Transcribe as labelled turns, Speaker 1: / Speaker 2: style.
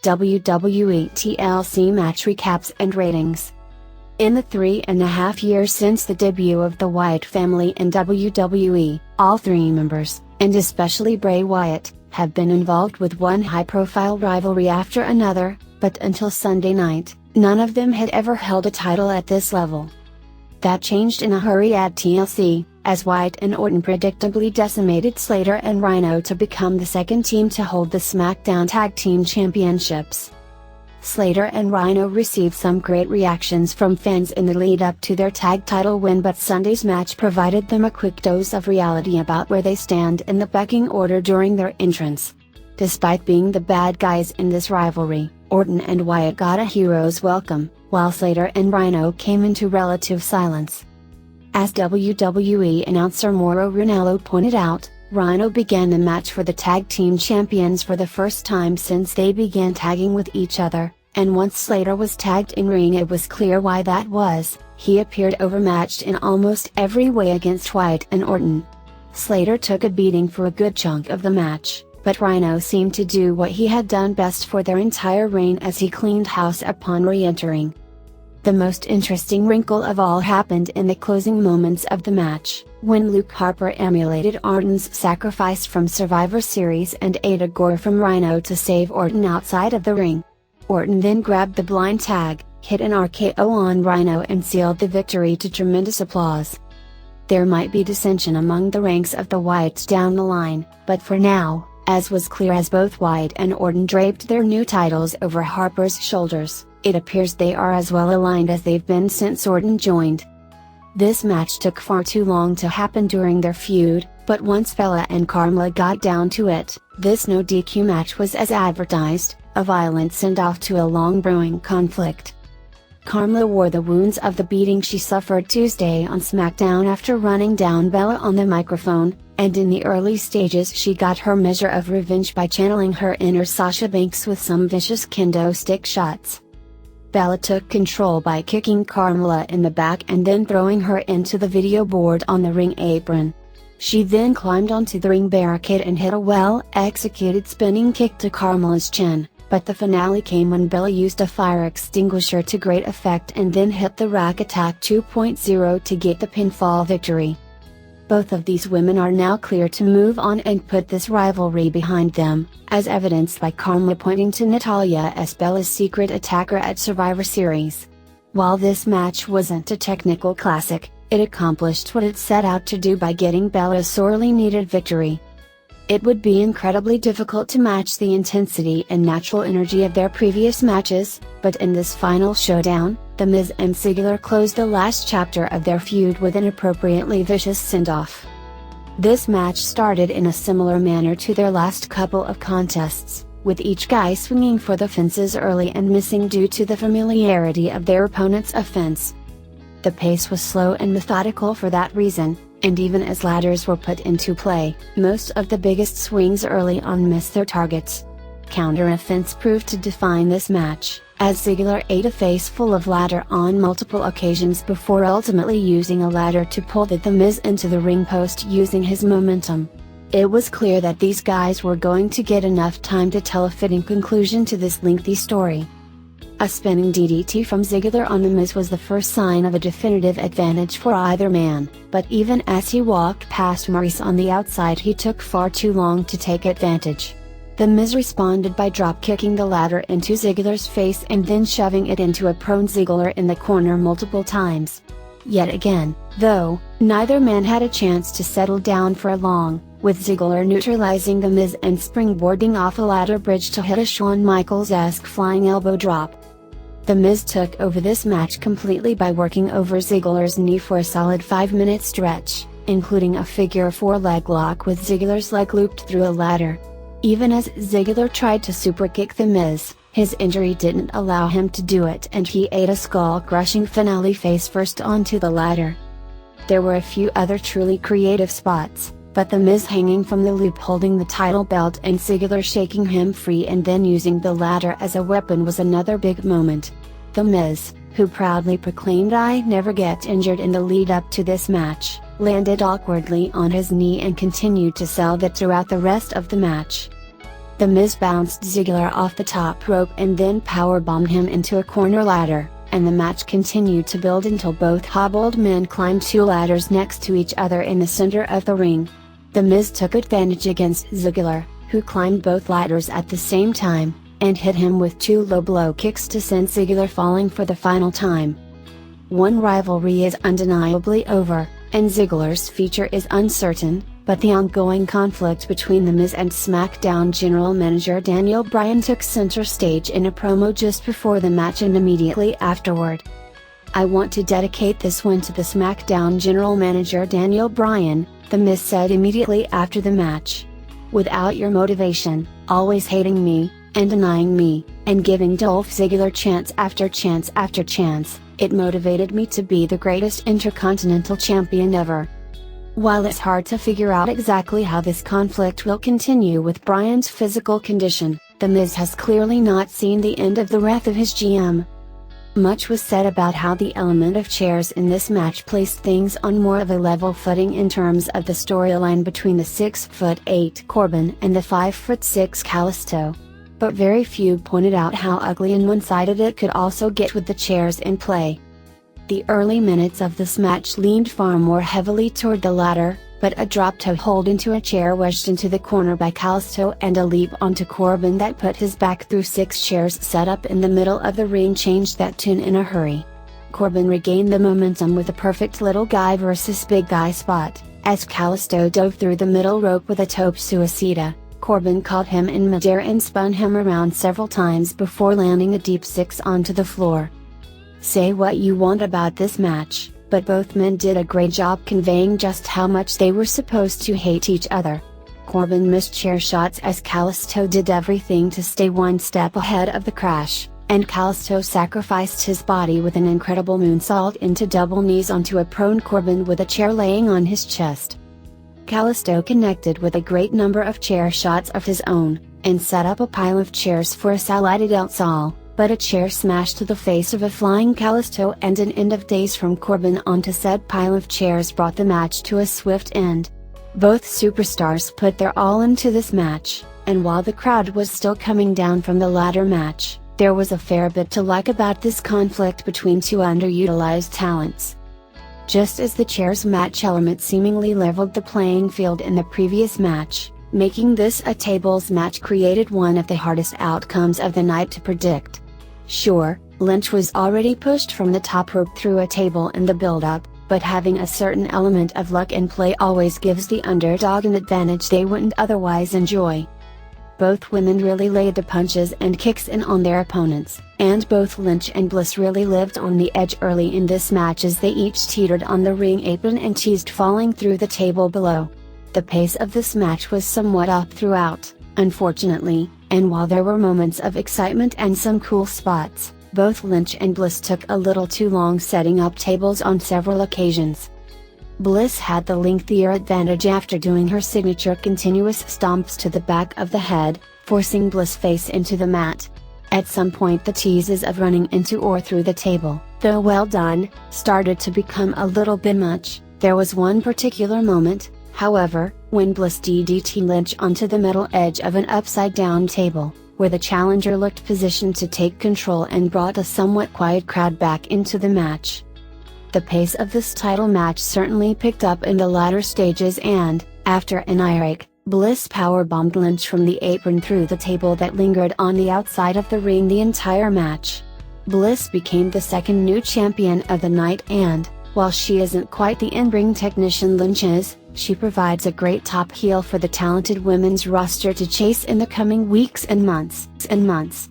Speaker 1: WWE TLC match recaps and ratings. In the 3.5 years since the debut of the Wyatt family in WWE, all three members, and especially Bray Wyatt, have been involved with one high-profile rivalry after another, but until Sunday night, none of them had ever held a title at this level. That changed in a hurry at TLC, as Wyatt and Orton predictably decimated Slater and Rhino to become the second team to hold the SmackDown Tag Team Championships. Slater and Rhino received some great reactions from fans in the lead-up to their tag title win, but Sunday's match provided them a quick dose of reality about where they stand in the pecking order during their entrance. Despite being the bad guys in this rivalry, Orton and Wyatt got a hero's welcome, while Slater and Rhino came into relative silence. As WWE announcer Mauro Ranallo pointed out, Rhino began the match for the tag team champions for the first time since they began tagging with each other, and once Slater was tagged in ring it was clear why that was. He appeared overmatched in almost every way against Wyatt and Orton. Slater took a beating for a good chunk of the match, but Rhino seemed to do what he had done best for their entire reign as he cleaned house upon re-entering. The most interesting wrinkle of all happened in the closing moments of the match, when Luke Harper emulated Orton's sacrifice from Survivor Series and ate a gore from Rhino to save Orton outside of the ring. Orton then grabbed the blind tag, hit an RKO on Rhino and sealed the victory to tremendous applause. There might be dissension among the ranks of the Wyatts down the line, but for now, as was clear as both Wyatt and Orton draped their new titles over Harper's shoulders, it appears they are as well aligned as they've been since Orton joined. This match took far too long to happen during their feud, but once Bella and Carmella got down to it, this no DQ match was as advertised, a violent send-off to a long-brewing conflict. Carmella wore the wounds of the beating she suffered Tuesday on SmackDown after running down Bella on the microphone, and in the early stages she got her measure of revenge by channeling her inner Sasha Banks with some vicious kendo stick shots. Bella took control by kicking Carmella in the back and then throwing her into the video board on the ring apron. She then climbed onto the ring barricade and hit a well-executed spinning kick to Carmella's chin, but the finale came when Bella used a fire extinguisher to great effect and then hit the Rack Attack 2.0 to get the pinfall victory. Both of these women are now clear to move on and put this rivalry behind them, as evidenced by Carmella pointing to Natalya as Bella's secret attacker at Survivor Series. While this match wasn't a technical classic, it accomplished what it set out to do by getting Bella a sorely needed victory. It would be incredibly difficult to match the intensity and natural energy of their previous matches, but in this final showdown, The Miz and Ziggler closed the last chapter of their feud with an appropriately vicious send-off. This match started in a similar manner to their last couple of contests, with each guy swinging for the fences early and missing due to the familiarity of their opponent's offense. The pace was slow and methodical for that reason, and even as ladders were put into play, most of the biggest swings early on missed their targets. Counter-offense proved to define this match, as Ziggler ate a face full of ladder on multiple occasions before ultimately using a ladder to pull The Miz into the ring post using his momentum. It was clear that these guys were going to get enough time to tell a fitting conclusion to this lengthy story. A spinning DDT from Ziggler on The Miz was the first sign of a definitive advantage for either man, but even as he walked past Maurice on the outside he took far too long to take advantage. The Miz responded by drop-kicking the ladder into Ziggler's face and then shoving it into a prone Ziggler in the corner multiple times. Yet again, though, neither man had a chance to settle down for long, with Ziggler neutralizing The Miz and springboarding off a ladder bridge to hit a Shawn Michaels-esque flying elbow drop. The Miz took over this match completely by working over Ziggler's knee for a solid 5-minute stretch, including a figure-4 leg lock with Ziggler's leg looped through a ladder. Even as Ziggler tried to superkick The Miz, his injury didn't allow him to do it and he ate a skull-crushing finale face first onto the ladder. There were a few other truly creative spots, but The Miz hanging from the loop holding the title belt and Ziggler shaking him free and then using the ladder as a weapon was another big moment. The Miz, who proudly proclaimed "I never get injured" in the lead up to this match, landed awkwardly on his knee and continued to sell that throughout the rest of the match. The Miz bounced Ziggler off the top rope and then powerbombed him into a corner ladder, and the match continued to build until both hobbled men climbed two ladders next to each other in the center of the ring. The Miz took advantage against Ziggler, who climbed both ladders at the same time, and hit him with two low blow kicks to send Ziggler falling for the final time. One rivalry is undeniably over, and Ziggler's future is uncertain, but the ongoing conflict between The Miz and SmackDown General Manager Daniel Bryan took center stage in a promo just before the match and immediately afterward. "I want to dedicate this win to the SmackDown General Manager Daniel Bryan," The Miz said immediately after the match. "Without your motivation, always hating me, and denying me, and giving Dolph Ziggler chance after chance after chance, it motivated me to be the greatest Intercontinental Champion ever." While it's hard to figure out exactly how this conflict will continue with Bryan's physical condition, The Miz has clearly not seen the end of the wrath of his GM. Much was said about how the element of chairs in this match placed things on more of a level footing in terms of the storyline between the 6'8" Corbin and the 5'6" Kalisto. But very few pointed out how ugly and one-sided it could also get with the chairs in play. The early minutes of this match leaned far more heavily toward the latter, but a drop-toe hold into a chair wedged into the corner by Kalisto and a leap onto Corbin that put his back through 6 chairs set up in the middle of the ring changed that tune in a hurry. Corbin regained the momentum with a perfect little guy versus big guy spot, as Kalisto dove through the middle rope with a tope suicida. Corbin caught him in midair and spun him around several times before landing a deep 6 onto the floor. Say what you want about this match, but both men did a great job conveying just how much they were supposed to hate each other. Corbin missed chair shots as Kalisto did everything to stay one step ahead of the crash, and Kalisto sacrificed his body with an incredible moonsault into double knees onto a prone Corbin with a chair laying on his chest. Kalisto connected with a great number of chair shots of his own, and set up a pile of chairs for a Salida del Sol, but a chair smashed to the face of a flying Kalisto and an end of days from Corbin onto said pile of chairs brought the match to a swift end. Both superstars put their all into this match, and while the crowd was still coming down from the ladder match, there was a fair bit to like about this conflict between two underutilized talents. Just as the chairs match element seemingly leveled the playing field in the previous match, making this a tables match created one of the hardest outcomes of the night to predict. Sure, Lynch was already pushed from the top rope through a table in the build-up, but having a certain element of luck in play always gives the underdog an advantage they wouldn't otherwise enjoy. Both women really laid the punches and kicks in on their opponents, and both Lynch and Bliss really lived on the edge early in this match as they each teetered on the ring apron and teased falling through the table below. The pace of this match was somewhat up throughout, unfortunately, and while there were moments of excitement and some cool spots, both Lynch and Bliss took a little too long setting up tables on several occasions. Bliss had the lengthier advantage after doing her signature continuous stomps to the back of the head, forcing Bliss face into the mat. At some point the teases of running into or through the table, though well done, started to become a little bit much. There was one particular moment, however, when Bliss DDT Lynch onto the middle edge of an upside-down table, where the challenger looked positioned to take control and brought a somewhat quiet crowd back into the match. The pace of this title match certainly picked up in the latter stages and, after an irate, Bliss powerbombed Lynch from the apron through the table that lingered on the outside of the ring the entire match. Bliss became the second new champion of the night and, while she isn't quite the in-ring technician Lynch is, she provides a great top heel for the talented women's roster to chase in the coming weeks and months.